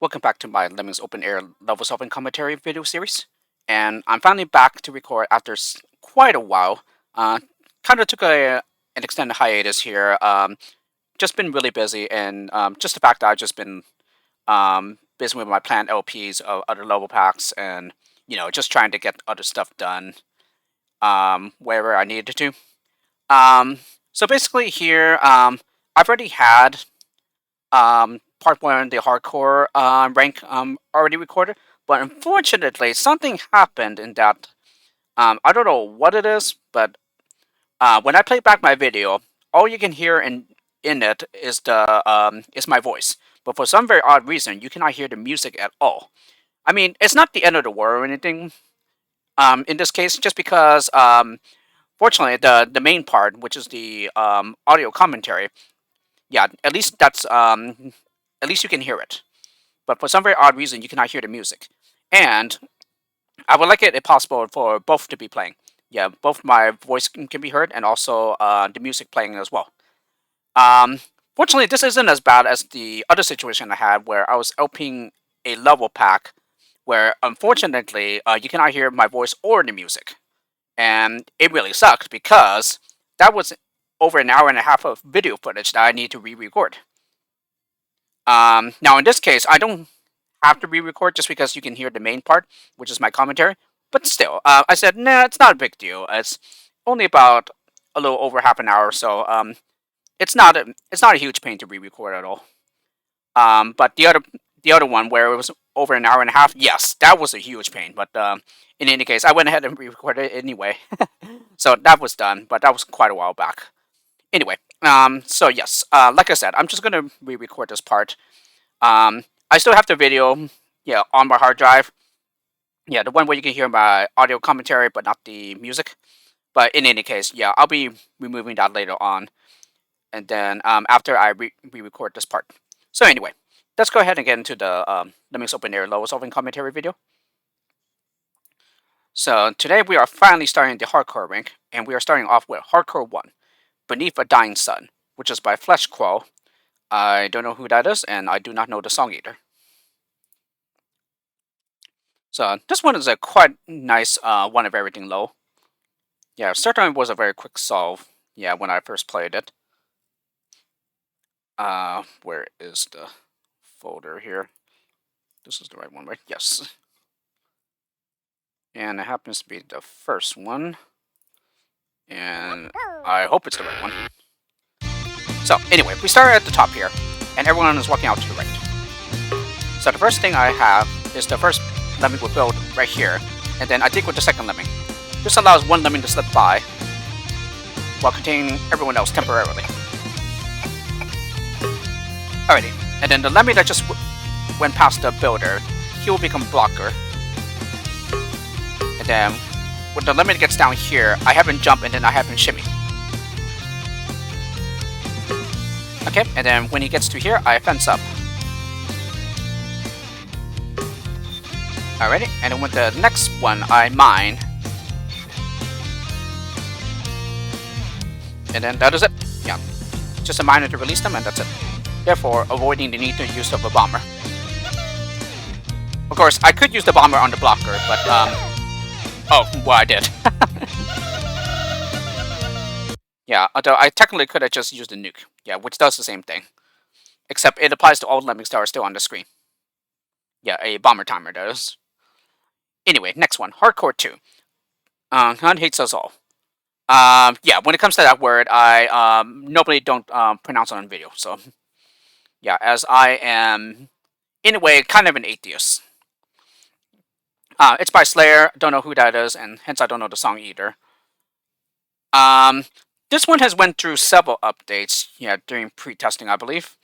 Welcome back to my Lemmings Open Air level solving commentary video series. And I'm finally back to record after quite a while. Kind of took an extended hiatus here. Just been really busy, and just the fact that I've just been busy with my planned LPs of other level packs, and just trying to get other stuff done wherever I needed to. So basically here, I've already had part one, the hardcore rank already recorded, but unfortunately, something happened in that. I don't know what it is, but when I play back my video, all you can hear in it is my voice. But for some very odd reason, you cannot hear the music at all. I mean, it's not the end of the world or anything. In this case, just because fortunately the main part, which is the audio commentary, yeah, at least you can hear it. But for some very odd reason, you cannot hear the music. And I would like it, if possible, for both to be playing. Yeah, both my voice can be heard and also the music playing as well. Um, Fortunately, this isn't as bad as the other situation I had where I was opening a level pack where, unfortunately, you cannot hear my voice or the music. And it really sucked because that was over an hour and a half of video footage that I need to re-record. Now, in this case, I don't have to re-record just because you can hear the main part, which is my commentary. But still, I said, nah, it's not a big deal. It's only about a little over half an hour, so it's not a huge pain to re-record at all. But the other one where it was over an hour and a half, yes, that was a huge pain. But in any case, I went ahead and re-recorded it anyway, so that was done. But that was quite a while back. Anyway, so yes, like I said, I'm just gonna re-record this part. I still have the video, yeah, on my hard drive. Yeah, the one where you can hear my audio commentary, but not the music. But in any case, yeah, I'll be removing that later on, and then after I re-record this part. So anyway, let's go ahead and get into the Lemmings Open Air level solving commentary video. So today we are finally starting the hardcore rank, and we are starting off with Hardcore 1, Beneath a Dying Sun, which is by Flesh Crawl. I don't know who that is, and I do not know the song either. So this one is a quite nice one of everything low. Yeah, certainly was a very quick solve. Yeah, when I first played it. Where is the folder here? This is the right one, right? Yes. And it happens to be the first one. And I hope it's the right one. So anyway, we start at the top here, and everyone is walking out to the right. So the first thing I have is the first lemming will build right here, and then I dig with the second lemming. This allows one lemming to slip by, while containing everyone else temporarily. Alrighty, and then the lemming that just went past the builder, he will become blocker. And then, when the lemming gets down here, I have him jump and then I have him shimmy. Okay, and then when he gets to here, I fence up. Alrighty, and then with the next one, I mine. And then that is it. Yeah, just a miner to release them, and that's it. Therefore, avoiding the need to use of a bomber. Of course, I could use the bomber on the blocker, but oh, well, I did. Yeah, although I technically could have just used the nuke. Yeah, which does the same thing. Except it applies to all lemmings that are still on the screen. Yeah, a bomber timer does. Anyway, next one, Hardcore 2. Hunt hates us all. Yeah, when it comes to that word, I normally don't pronounce it on video, so yeah, as I am, in a way, kind of an atheist. It's by Slayer, don't know who that is, and hence I don't know the song either. This one has went through several updates, yeah, during pre-testing, I believe.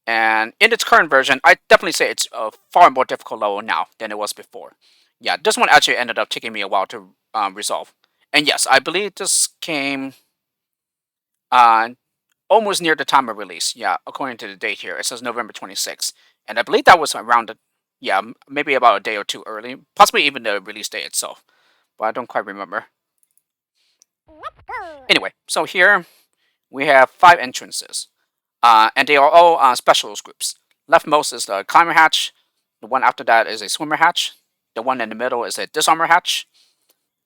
And in its current version, I definitely say it's a far more difficult level now than it was before. Yeah, this one actually ended up taking me a while to resolve. And yes, I believe this came almost near the time of release. Yeah, according to the date here, it says November 26th. And I believe that was around the, yeah, maybe about a day or two early, possibly even the release day itself. But I don't quite remember. Anyway, so here we have 5 entrances. And they are all specialist groups. leftmost is the climber hatch. The one after that is a swimmer hatch. The one in the middle is a disarmor hatch.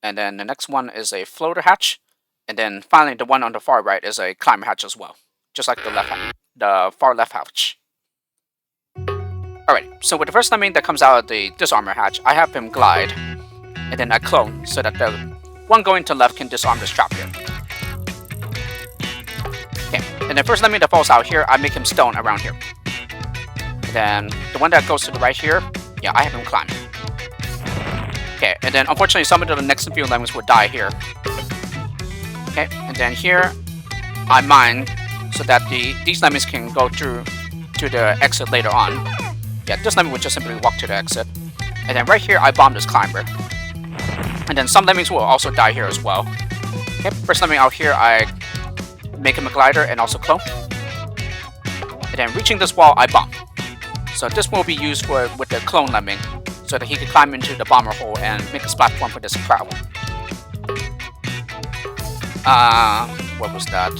And then the next one is a floater hatch. And then finally, the one on the far right is a climber hatch as well, just like the far left hatch. Alright, so with the first lemming that comes out of the disarmor hatch, I have him glide, and then I clone so that the one going to left can disarm this trap here. Okay, and the first lemming that falls out here, I make him stone around here. And then the one that goes to the right here, yeah, I have him climb. Okay, and then unfortunately some of the next few lemmings will die here. Okay, and then here, I mine so that these lemmings can go through to the exit later on. Yeah, this lemming would just simply walk to the exit. And then right here, I bomb this climber. And then some lemmings will also die here as well. Okay, first lemming out here, I make him a glider and also clone. And then reaching this wall, I bomb. So this will be used with the clone lemming, so that he can climb into the bomber hole and make a platform for this crowd. What was that?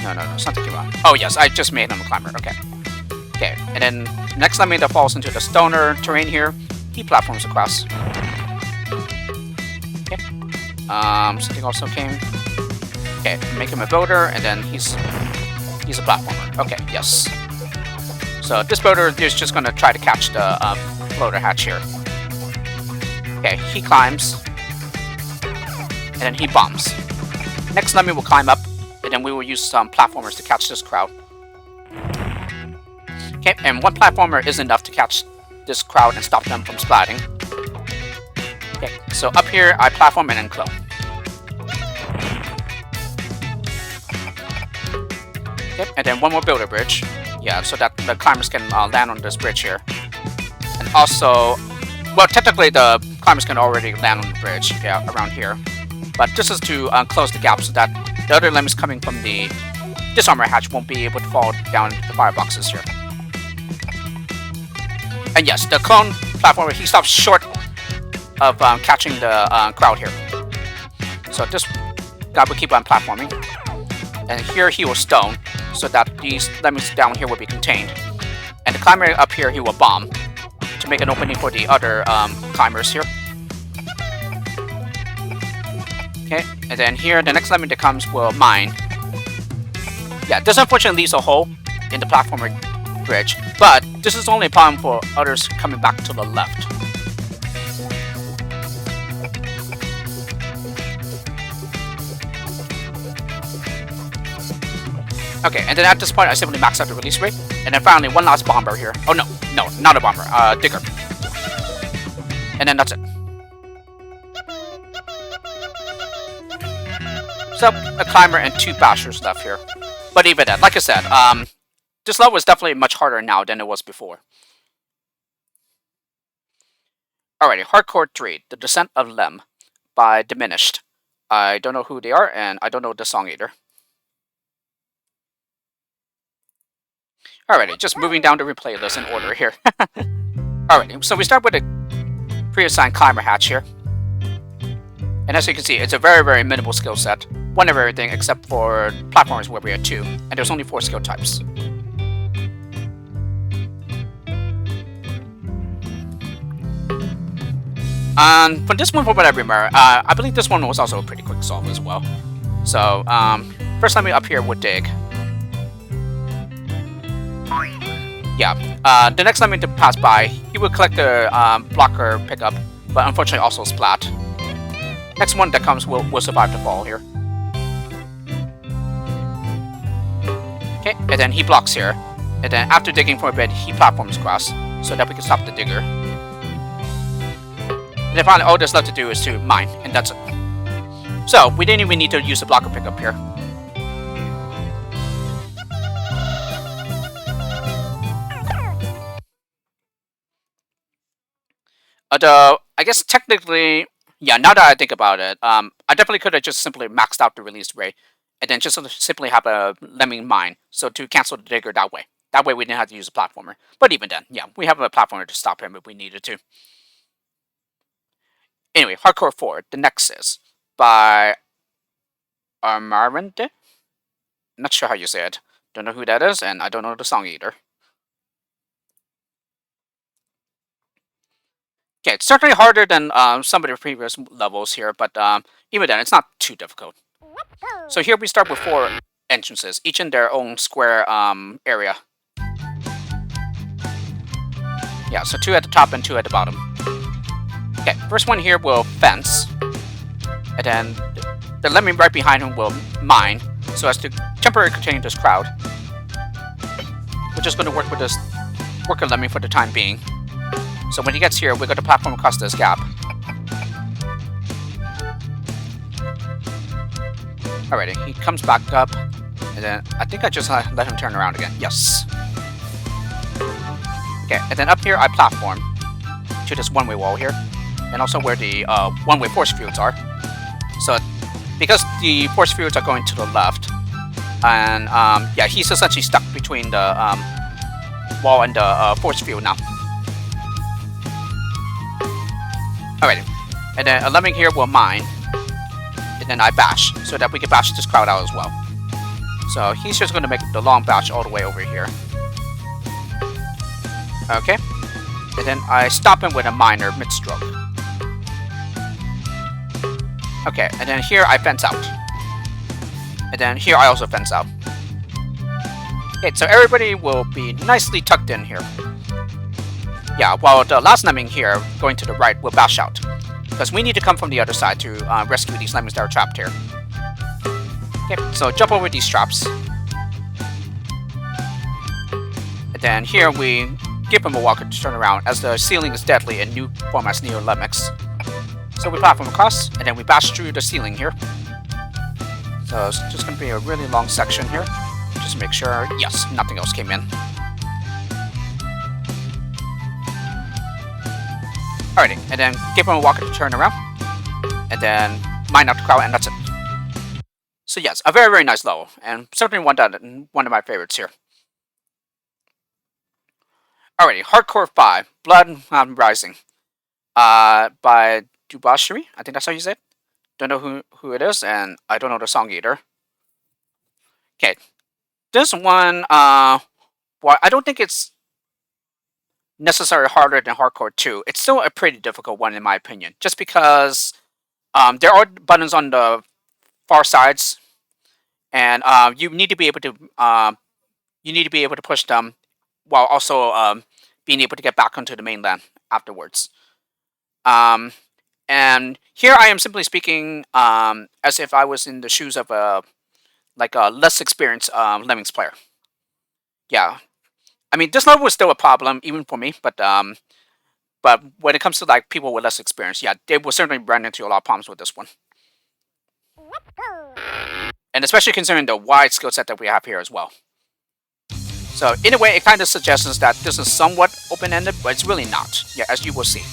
No, something came out. Oh yes, I just made him a climber, okay. Okay, and then next lemming that falls into the stoner terrain here, he platforms across. Okay. Something also came. Okay, make him a builder, and then he's a platformer. Okay, yes. So this builder is just gonna try to catch the floater hatch here. Okay, he climbs, and then he bombs. Next lemming will climb up, and then we will use some platformers to catch this crowd. Okay, and one platformer is enough to catch this crowd and stop them from splatting. Okay, so up here, I platform and then clone. Okay, and then one more builder bridge. Yeah, so that the climbers can land on this bridge here. And also, well, technically the climbers can already land on the bridge, yeah, around here. But this is to close the gap so that the other lemmings coming from the disarmor hatch won't be able to fall down the fireboxes here. And yes, the clone platformer, he stops short of catching the crowd here. So this guy will keep on platforming. And here he will stone, so that these lemmings down here will be contained. And the climber up here, he will bomb to make an opening for the other climbers here. Okay, and then here, the next lemming that comes will mine. Yeah, this unfortunately leaves a hole in the platformer bridge, but this is only a problem for others coming back to the left. Okay, and then at this point, I simply max out the release rate, and then finally one last bomber here. Oh no, not a bomber, digger. And then that's it. So, a climber and 2 bashers left here. But even then, like I said, this level is definitely much harder now than it was before. Alrighty, Hardcore 3, The Descent of Lem by Diminished. I don't know who they are, and I don't know the song either. Alrighty, just moving down the replay list in order here. Alrighty, so we start with a pre-assigned climber hatch here. And as you can see, it's a very, very minimal skill set. One of everything except for platforms where we had 2, and there's only 4 skill types. And for this one, from what I remember, I believe this one was also a pretty quick solve as well. So, first let me up here would dig. Yeah, the next lemming to pass by, he will collect the blocker pickup, but unfortunately also splat. Next one that comes will survive the fall here. Okay, and then he blocks here. And then after digging for a bit, he platforms across, so that we can stop the digger. And then finally, all there's left to do is to mine, and that's it. So, we didn't even need to use the blocker pickup here. Although, I guess technically, yeah, now that I think about it, I definitely could have just simply maxed out the release rate, and then just simply have a lemming mine, so to cancel the digger that way. That way we didn't have to use a platformer. But even then, yeah, we have a platformer to stop him if we needed to. Anyway, Hardcore 4, The Nexus, by Armarinde? Not sure how you say it. Don't know who that is, and I don't know the song either. Okay, it's certainly harder than some of the previous levels here, but even then, it's not too difficult. So here we start with 4 entrances, each in their own square area. Yeah, so 2 at the top and 2 at the bottom. Okay, first one here will fence, and then the lemming right behind him will mine, so as to temporarily contain this crowd. We're just going to work with this worker lemming for the time being. So when he gets here, we're going to platform across this gap. Alrighty, he comes back up, and then I think I just let him turn around again. Yes. Okay, and then up here I platform to this one-way wall here, and also where the one-way force fields are. So because the force fields are going to the left, and yeah, he's essentially stuck between the wall and the force field now. Alrighty, and then a lemming here will mine, and then I bash, so that we can bash this crowd out as well. So he's just going to make the long bash all the way over here. Okay, and then I stop him with a minor mid-stroke. Okay, and then here I fence out. And then here I also fence out. Okay, so everybody will be nicely tucked in here. Yeah, while the last lemming here, going to the right, will bash out. Because we need to come from the other side to rescue these lemmings that are trapped here. Okay, so jump over these traps. And then here we give him a walker to turn around, as the ceiling is deadly in new formats Neo Lemmings. So we platform across, and then we bash through the ceiling here. So it's just going to be a really long section here. Just make sure, yes, nothing else came in. Alrighty, and then give him a walker to turn around, and then mine out the crowd, and that's it. So yes, a very, very nice level, and certainly one of my favorites here. Alrighty, Hardcore 5, Blood Rising, by Dubashiri, I think that's how you say it. Don't know who it is, and I don't know the song either. Okay, this one, well, I don't think it's necessarily harder than Hardcore 2. It's still a pretty difficult one in my opinion, just because there are buttons on the far sides, and you need to be able to push them while also being able to get back onto the mainland afterwards. And here I am simply speaking as if I was in the shoes of a less experienced Lemmings player. Yeah, I mean, this level was still a problem even for me, but when it comes to like people with less experience, yeah, they will certainly run into a lot of problems with this one. And especially considering the wide skill set that we have here as well. So in a way, it kind of suggests that this is somewhat open-ended, but it's really not. Yeah, as you will see.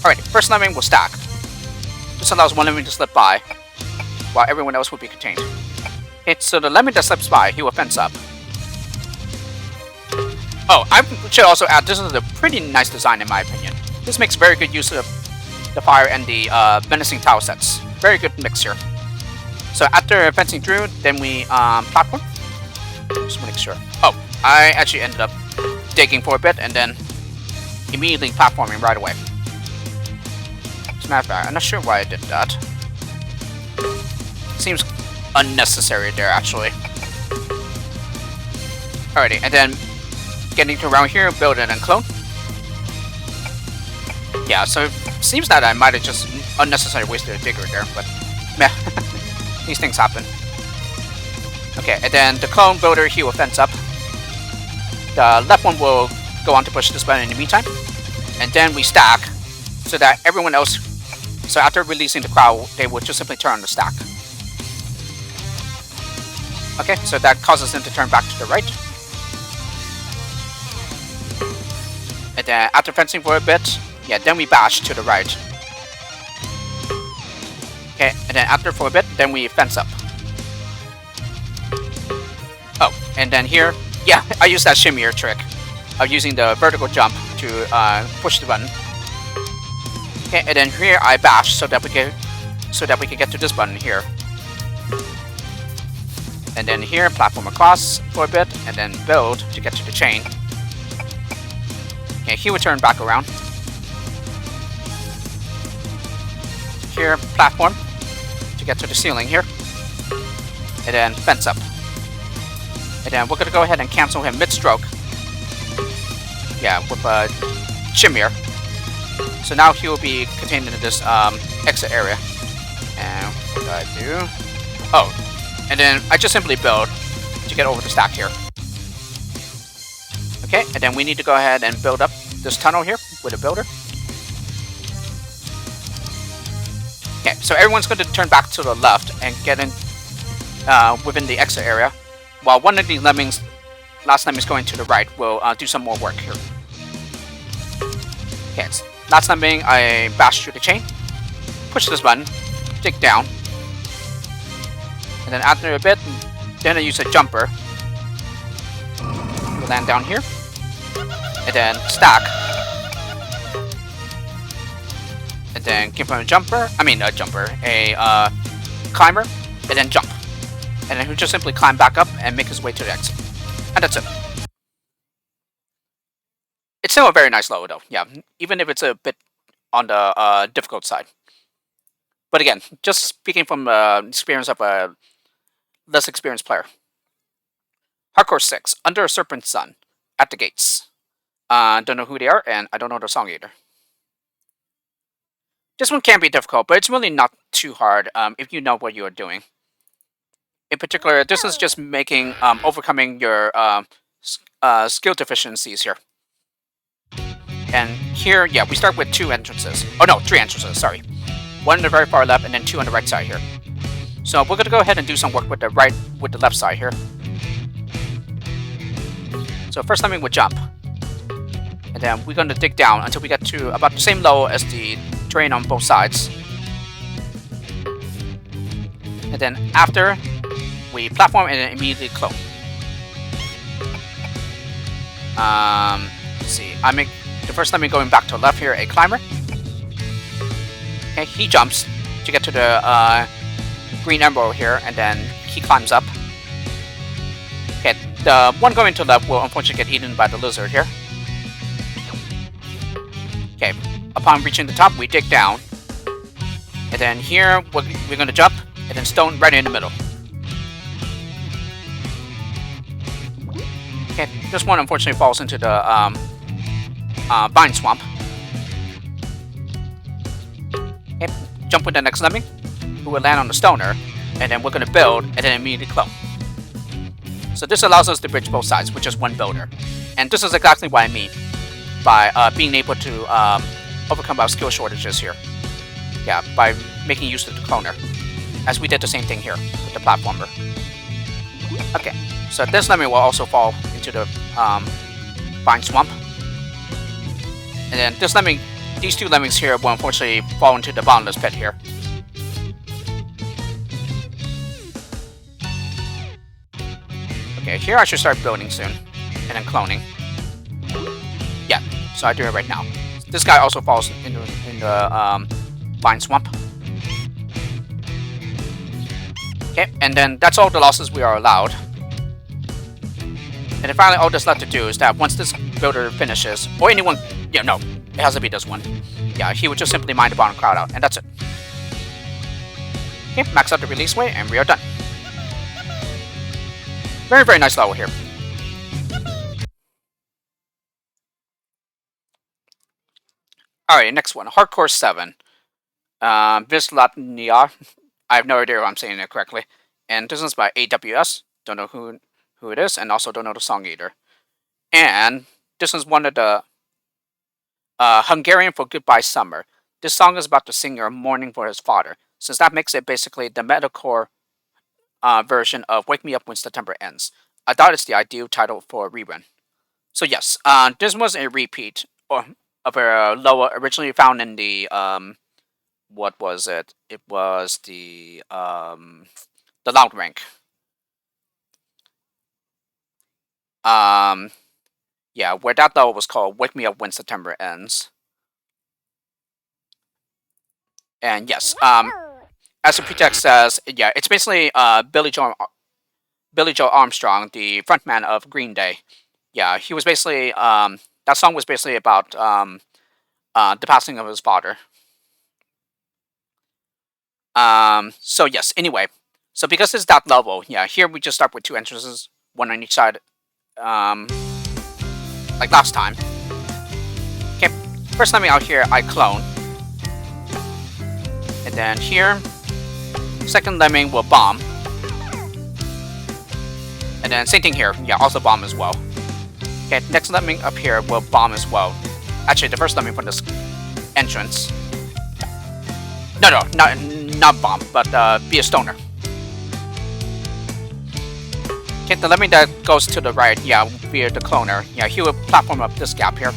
Alright, first lemming will stack. This allows one lemming to slip by, while everyone else will be contained. Okay, so the lemming that slips by, he will fence up. Oh, I should also add, this is a pretty nice design in my opinion. This makes very good use of the fire and the menacing tile sets. Very good mix here. So after fencing through, then we platform. Just want to make sure. Oh, I actually ended up digging for a bit and then immediately platforming right away. As a matter of fact, I'm not sure why I did that. Seems unnecessary there, actually. Alrighty, and then getting to around here, build it and clone. Yeah, so it seems that I might have just unnecessarily wasted a digger there, but meh. These things happen. Okay, and then the clone builder, he will fence up. The left one will go on to push this button in the meantime. And then we stack, so that everyone else... So after releasing the crowd, they will just simply turn on the stack. Okay, so that causes them to turn back to the right. And then after fencing for a bit, yeah, then we bash to the right. Okay, and then after for a bit, then we fence up. Oh, and then here, yeah, I use that shimmier trick of using the vertical jump to push the button. Okay, and then here I bash so that we can get to this button here. And then here, platform across for a bit, and then build to get to the chain. Okay, he would turn back around. Here, platform to get to the ceiling here. And then fence up. And then we're going to go ahead and cancel him mid-stroke. Yeah, with a Chimere. So now he will be contained in this exit area. And what do I do? Oh, and then I just simply build to get over the stack here. Okay, and then we need to go ahead and build up this tunnel here with a builder. Okay, so everyone's going to turn back to the left and get in within the exit area, while one of the lemmings, last lemmings going to the right, will do some more work here. Okay, last lemming, I bash through the chain, push this button, dig down, and then after a bit, then I use a jumper. We'll land down here, and then stack, and then give him a climber, and then jump. And then he'll just simply climb back up and make his way to the exit. And that's it. It's still a very nice level though, yeah, even if it's a bit on the difficult side. But again, just speaking from the experience of a less experienced player. Hardcore 6, Under a Serpent Sun, At the Gates. Don't know who they are, and I don't know the song either. This one can be difficult, but it's really not too hard if you know what you are doing. In particular, this is just making overcoming your skill deficiencies here. And here, yeah, we start with 2 entrances. Oh no, 3 entrances, sorry. 1 on the very far left, and then 2 on the right side here. So we're gonna go ahead and do some work with the left side here. So first lemming would jump. And then we're gonna dig down until we get to about the same level as the terrain on both sides. And then after, we platform and then immediately clone. Let's see, I make the first lemming going back to the left here, a climber. Okay, he jumps to get to the green emerald here, and then he climbs up. Okay, the one going to the left will unfortunately get eaten by the lizard here. Okay, upon reaching the top, we dig down. And then here, we're going to jump, and then stone right in the middle. Okay, this one unfortunately falls into the vine swamp. Okay, jump with the next lemming, who will land on the stoner, and then we're going to build, and then immediately clone. So this allows us to bridge both sides with just 1 builder. And this is exactly what I mean by being able to overcome our skill shortages here. Yeah, by making use of the cloner. As we did the same thing here with the platformer. Okay, so this lemming will also fall into the vine swamp. And then this lemming, these 2 lemmings here will unfortunately fall into the bottomless pit here. Okay, here I should start building soon. And then cloning. Yeah, so I do it right now. This guy also falls into the vine swamp. Okay, and then that's all the losses we are allowed. And then finally, all that's left to do is that once this builder finishes, or anyone, yeah, no, it has to be this one. Yeah, he would just simply mine the bottom crowd out, and that's it. Okay, max out the release weight, and we are done. Very, very nice level here. Alright, next one, Hardcore 7. Vislatnia. I have no idea if I'm saying it correctly. And this is by AWS. Don't know who it is, and also don't know the song either. And this is one of the Hungarian for Goodbye Summer. This song is about the singer mourning for his father, since that makes it basically the metalcore version of Wake Me Up When September Ends. I thought it's the ideal title for a rerun. So yes, this was a repeat of a lower originally found in the what was it? It was the loud rank. Yeah, where that level was called Wake Me Up When September Ends. And yes, as the pretext says, yeah, it's basically Billy Joel Billy Joe Armstrong, the frontman of Green Day. Yeah, he was basically that song was basically about the passing of his father. So yes. Anyway, so because it's that level, yeah, here we just start with 2 entrances, 1 on each side, like last time. Okay, first lemming out here, I clone, and then here, second lemming will bomb, and then same thing here, yeah, also bomb as well. Okay, next lemming up here will bomb as well. Actually, the first lemming from this entrance. No, not bomb, but be a stoner. Okay, the lemming that goes to the right, yeah, via the cloner. Yeah, he will platform up this gap here.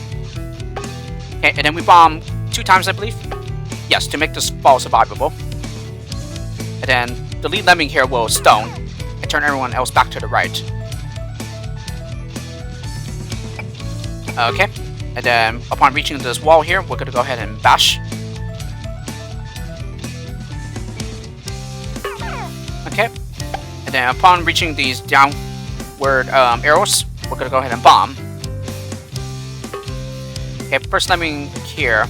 Okay, and then we bomb 2 times, I believe. Yes, to make this ball survivable. And then the lead lemming here will stone and turn everyone else back to the right. Okay, and then upon reaching this wall here, we're gonna go ahead and bash. Okay, and then upon reaching these downward arrows, we're gonna go ahead and bomb. Okay, first lemming here,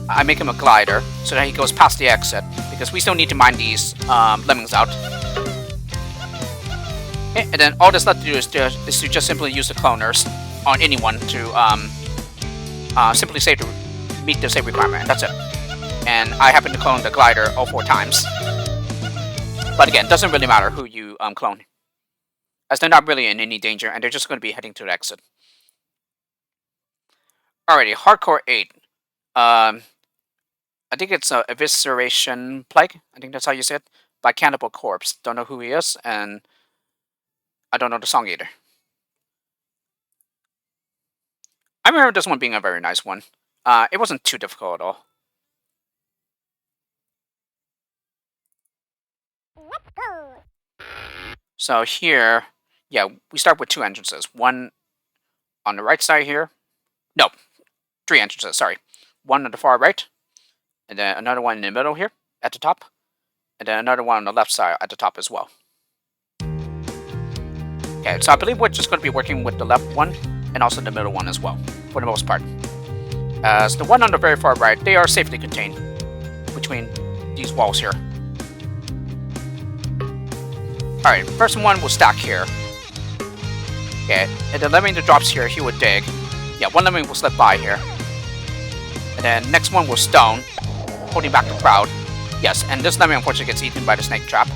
I make him a glider so that he goes past the exit, because we still need to mine these lemmings out. Okay, and then all that's left to do is to just simply use the cloners on anyone to simply meet the save requirement. That's it. And I happen to clone the glider all 4 times. But again, doesn't really matter who you clone, as they're not really in any danger, and they're just going to be heading to the exit. Alrighty, Hardcore 8. I think it's Evisceration Plague. I think that's how you say it. By Cannibal Corpse. Don't know who he is, and I don't know the song either. I remember this one being a very nice one. It wasn't too difficult at all. Let's go. So here, yeah, we start with 2 entrances. One on the right side here. No, 3 entrances, sorry. One on the far right, and then another one in the middle here at the top, and then another one on the left side at the top as well. Okay, so I believe we're just going to be working with the left one and also the middle one as well, for the most part. As the one on the very far right, they are safely contained between these walls here. Alright, first one will stack here. Okay, and the lemming that drops here, he would dig. Yeah, one lemming will slip by here. And then next one will stone, holding back the crowd. Yes, and this lemming unfortunately gets eaten by the snake trap.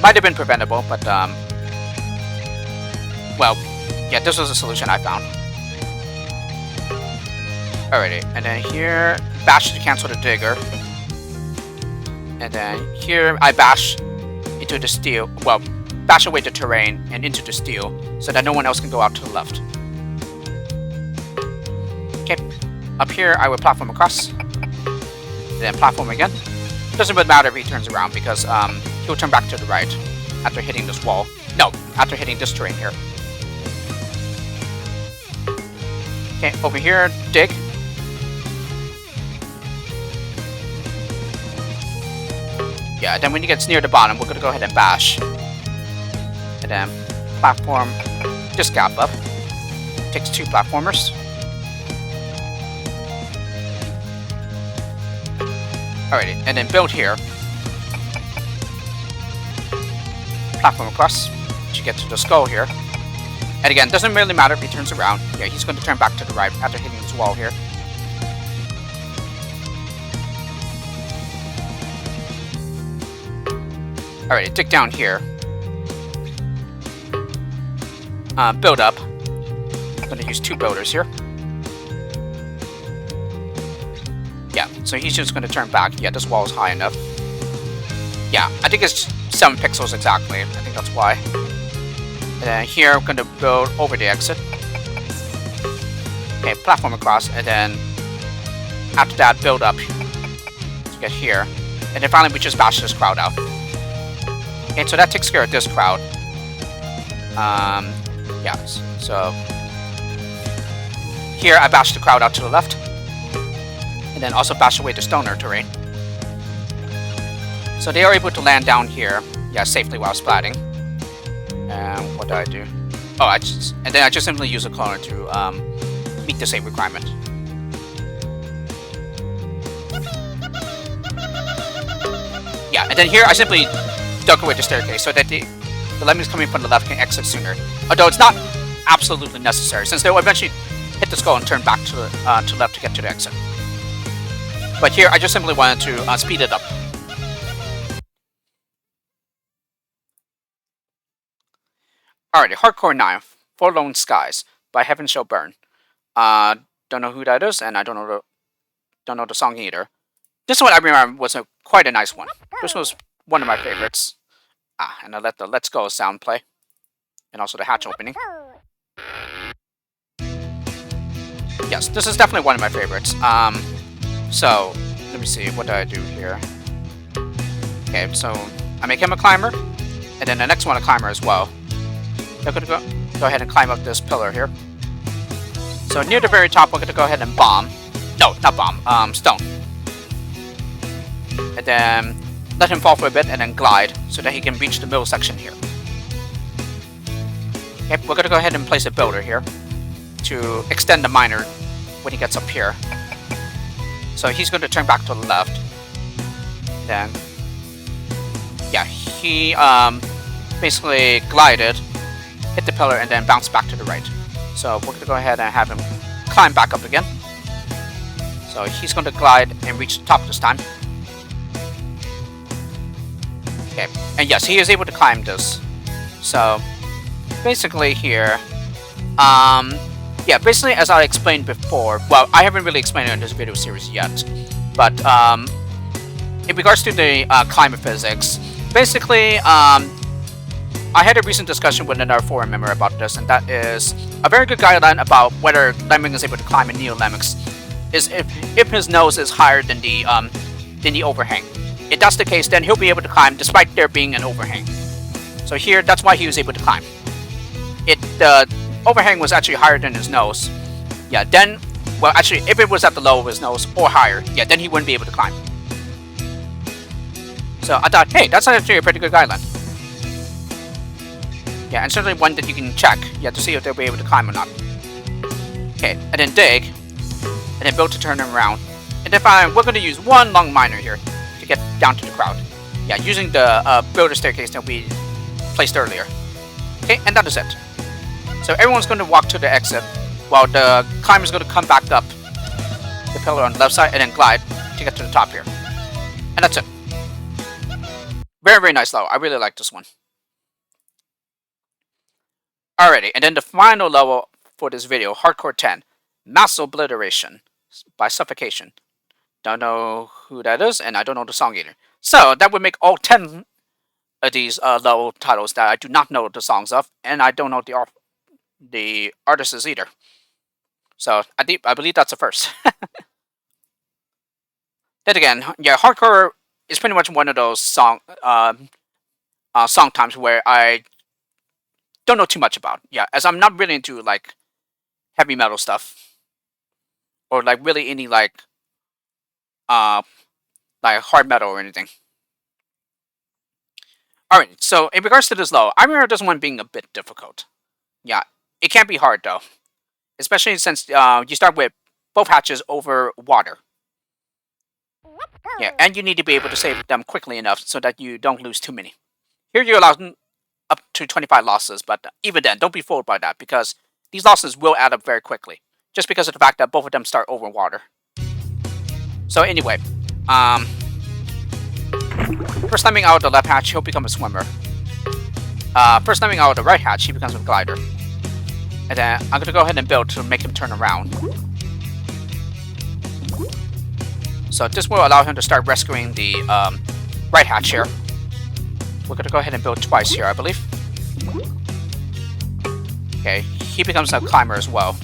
Might have been preventable, but well, yeah, this was a solution I found. Alrighty, and then here, bash to cancel the digger. And then here, I bash into the steel, well, bash away the terrain and into the steel, so that no one else can go out to the left. Okay, up here, I will platform across, and then platform again. Doesn't really matter if he turns around, because he'll turn back to the right after hitting this wall. No, after hitting this terrain here. Okay, over here, dig. Yeah, then when he gets near the bottom, we're gonna go ahead and bash. And then platform this gap up. Takes 2 platformers. Alrighty, and then build here. Platform across to get to the skull here. And again, doesn't really matter if he turns around. Yeah, he's going to turn back to the right after hitting this wall here. Alright, dig down here. Build up. I'm going to use 2 builders here. Yeah, so he's just going to turn back. Yeah, this wall is high enough. Yeah, I think it's 7 pixels exactly. I think that's why. And then here, I'm going to build over the exit. Okay, platform across, and then after that, build up to get here. And then finally, we just bash this crowd out. Okay, so that takes care of this crowd. Yeah, so here I bash the crowd out to the left. And and then also bash away the stoner terrain. So they are able to land down here, yeah, safely while splatting. And what do I do? Oh, and then I just simply use a cloner to meet the save requirement. Yeah, and then here I simply duck away the staircase so that the lemmings coming from the left can exit sooner. Although it's not absolutely necessary, since they'll eventually hit the skull and turn back to left to get to the exit. But here I just simply wanted to speed it up. Alrighty, Hardcore 9, Forlorn Skies by Heaven Shall Burn. Don't know who that is, and I don't know the song either. This one I remember was quite a nice one. This was one of my favorites. And I let the Let's Go sound play, and also the hatch opening. Yes, this is definitely one of my favorites. So let me see, what do I do here? Okay, so I make him a climber, and then the next one a climber as well. I'm gonna go ahead and climb up this pillar here. So near the very top, we're gonna go ahead and bomb. No, not bomb. Stone. And then let him fall for a bit, and then glide so that he can reach the middle section here. Okay, we're gonna go ahead and place a builder here to extend the miner when he gets up here. So he's going to turn back to the left. Then, yeah, he basically glided, hit the pillar, and then bounced back to the right. So we're going to go ahead and have him climb back up again. So he's going to glide and reach the top this time. Okay, and yes, he is able to climb this. So basically here, yeah, basically as I explained before, well, I haven't really explained it in this video series yet, but in regards to the climate physics, basically, I had a recent discussion with another forum member about this, and that is a very good guideline about whether Lemming is able to climb in Neo Lemmings is if his nose is higher than the overhang. If that's the case, then he'll be able to climb despite there being an overhang. So here, that's why he was able to climb. The overhang was actually higher than his nose. Yeah, then, well, actually, if it was at the low of his nose or higher, yeah, then he wouldn't be able to climb. So I thought, hey, that's actually a pretty good guideline. Yeah, and certainly one that you can check, yeah, to see if they'll be able to climb or not. Okay, and then dig, and then build to turn him around. And then finally, we're going to use one long miner here to get down to the crowd. Yeah, using the builder staircase that we placed earlier. Okay, and that is it. So everyone's going to walk to the exit, while the climber is going to come back up the pillar on the left side and then glide to get to the top here. And that's it. Very, very nice level. I really like this one. Alrighty, and then the final level for this video, Hardcore 10, Mass Obliteration by Suffocation. Don't know who that is, and I don't know the song either. So that would make all 10 of these level titles that I do not know the songs of, and I don't know the artists either. So I believe that's a first. Then again, yeah, hardcore is pretty much one of those song times where I don't know too much about. Yeah, as I'm not really into like heavy metal stuff or like really any like hard metal or anything. Alright, so in regards to this level, I remember this one being a bit difficult. Yeah, it can be hard though. Especially since you start with both hatches over water. Yeah, and you need to be able to save them quickly enough so that you don't lose too many. Here you're allowed up to 25 losses, but even then, don't be fooled by that because these losses will add up very quickly. Just because of the fact that both of them start over water. So anyway, first timing out of the left hatch, he'll become a swimmer. First timing out of the right hatch, he becomes a glider. And then I'm going to go ahead and build to make him turn around. So this will allow him to start rescuing the right hatch here. We're going to go ahead and build twice here, I believe. Okay, he becomes a climber as well.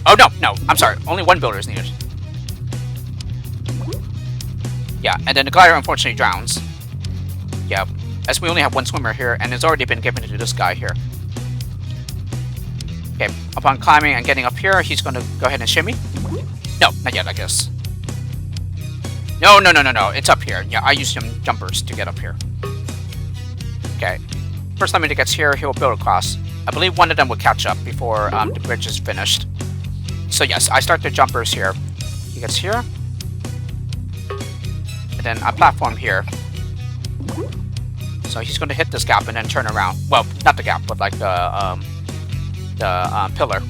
Oh, no, I'm sorry. Only one builder is needed. Yeah, and then the glider unfortunately drowns. Yeah, as we only have one swimmer here, and it's already been given to this guy here. Okay, upon climbing and getting up here, he's going to go ahead and shimmy. No, not yet, I guess. No, no, no, no, no. It's up here. Yeah, I used some jumpers to get up here. Okay. First time he gets here, he'll build across. I believe one of them will catch up before the bridge is finished. So yes, I start the jumpers here. He gets here. And then I platform here. So he's going to hit this gap and then turn around. Well, not the gap, but like the pillar.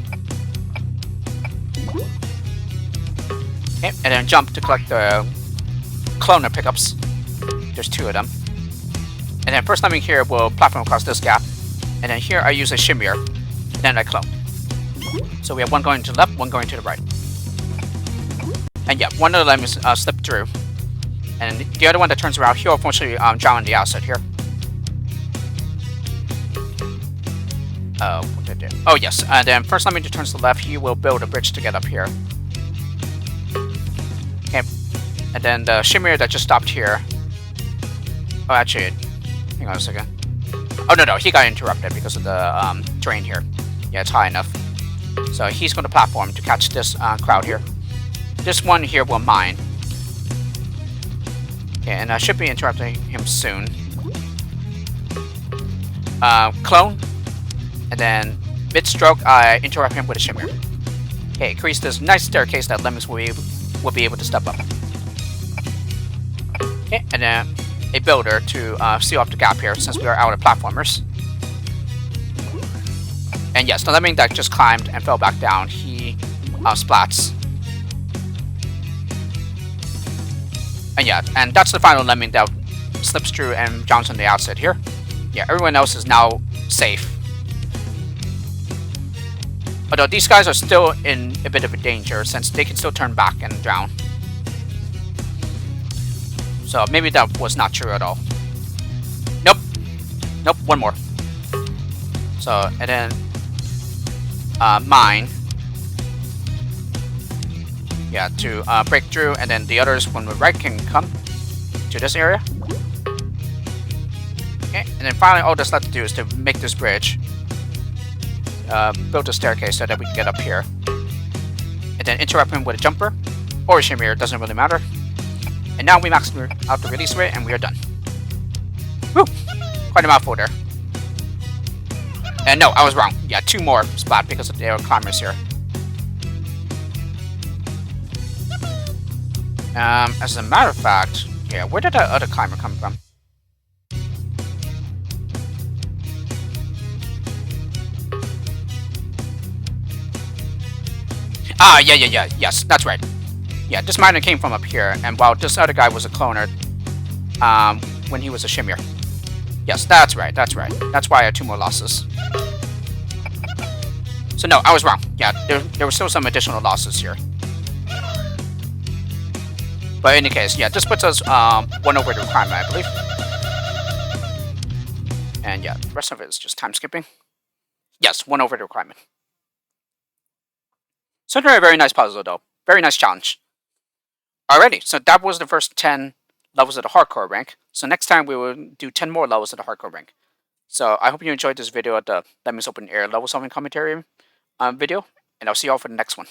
Okay, and then jump to collect the cloner pickups. There's 2 of them. And then first timing here, we'll platform across this gap. And then here I use a shimmier. And then I clone. So we have one going to the left, one going to the right. And yeah, one of them is slipped through. And the other one that turns around, he'll unfortunately drown on the outside here. What did I do? Oh yes, and then first timing to turns to the left, he will build a bridge to get up here. Okay. And then the shimmier that just stopped here. Oh, actually, hang on a second. Oh, no, he got interrupted because of the terrain here. Yeah, it's high enough. So he's going to platform to catch this crowd here. This one here will mine. Okay, and I should be interrupting him soon. Clone. And then mid-stroke, I interrupt him with a shimmer. Okay, creates this nice staircase that Lemmings will be able to step up. Okay, and then a builder to seal up the gap here since we are out of platformers. And yes, the lemming that just climbed and fell back down, he splats. And yeah, and that's the final lemming that slips through and jumps on the outside here. Yeah, everyone else is now safe. Although these guys are still in a bit of a danger since they can still turn back and drown. So maybe that was not true at all. Nope. Nope, one more. So, and then mine. Yeah, to break through, and then the others from the right can come to this area. Okay, and then finally all that's left to do is to make this bridge. Build a staircase so that we can get up here. And then interrupt him with a jumper or a shimmier, doesn't really matter. And now we max out the release rate and we are done. Woo! Quite a mouthful there. And no, I was wrong. Yeah, 2 more splat because of the climbers here. As a matter of fact, yeah, where did that other climber come from? Ah, yeah, yes, that's right. Yeah, this miner came from up here, and while this other guy was a cloner, when he was a shimmier. Yes, that's right. That's why I had 2 more losses. So no, I was wrong. Yeah, there were still some additional losses here. But in any case, yeah, this puts us 1 over the requirement, I believe. And yeah, the rest of it is just time skipping. Yes, 1 over the requirement. Certainly a very nice puzzle, though. Very nice challenge. Alrighty, so that was the first 10 levels of the hardcore rank. So next time we will do 10 more levels of the hardcore rank. So I hope you enjoyed this video at the Lemmings Open Air level solving commentary video, and I'll see you all for the next one.